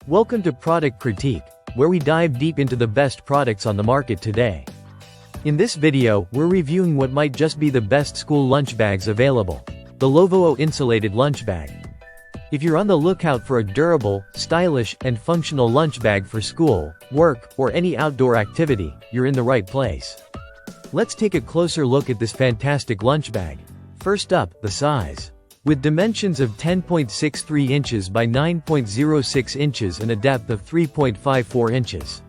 Welcome to Product Critique, where we dive deep into the best products on the market today. In this video, we're reviewing what might just be the best school lunch bags available. The Lovoeo Insulated Lunch Bag. If you're on the lookout for a durable, stylish, and functional lunch bag for school, work, or any outdoor activity, you're in the right place. Let's take a closer look at this fantastic lunch bag. First up, the size. With dimensions of 10.63 inches by 9.06 inches and a depth of 3.54 inches.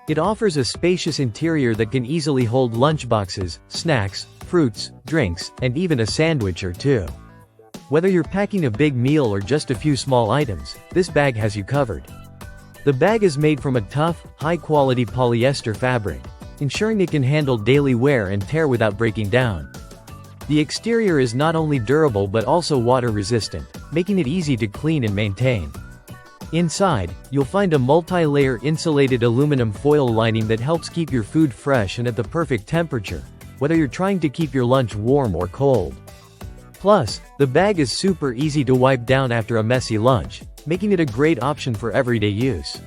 It offers a spacious interior that can easily hold lunchboxes, snacks, fruits, drinks, and even a sandwich or two. Whether you're packing a big meal or just a few small items, this bag has you covered. The bag is made from a tough, high-quality polyester fabric, ensuring it can handle daily wear and tear without breaking down. The exterior is not only durable but also water-resistant, making it easy to clean and maintain. Inside, you'll find a multi-layer insulated aluminum foil lining that helps keep your food fresh and at the perfect temperature, whether you're trying to keep your lunch warm or cold. Plus, the bag is super easy to wipe down after a messy lunch, making it a great option for everyday use.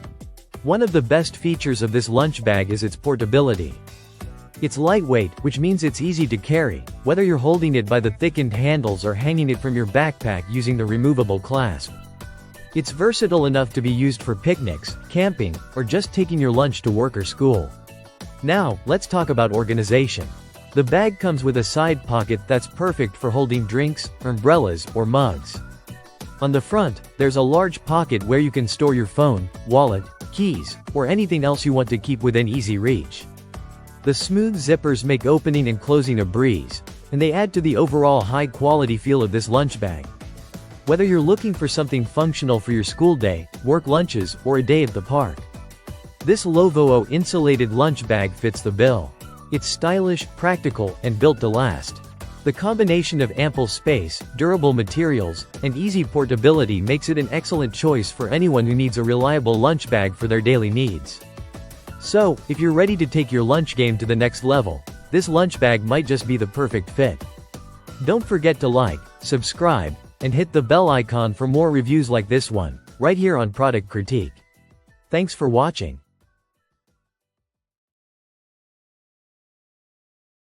One of the best features of this lunch bag is its portability. It's lightweight, which means it's easy to carry, whether you're holding it by the thickened handles or hanging it from your backpack using the removable clasp. It's versatile enough to be used for picnics, camping, or just taking your lunch to work or school. Now, let's talk about organization. The bag comes with a side pocket that's perfect for holding drinks, umbrellas, or mugs. On the front, there's a large pocket where you can store your phone, wallet, keys, or anything else you want to keep within easy reach. The smooth zippers make opening and closing a breeze, and they add to the overall high-quality feel of this lunch bag. Whether you're looking for something functional for your school day, work lunches, or a day at the park, this Lovoeo insulated lunch bag fits the bill. It's stylish, practical, and built to last. The combination of ample space, durable materials, and easy portability makes it an excellent choice for anyone who needs a reliable lunch bag for their daily needs. So, if you're ready to take your lunch game to the next level, this lunch bag might just be the perfect fit. Don't forget to like, subscribe, and hit the bell icon for more reviews like this one, right here on Product Critique. Thanks for watching.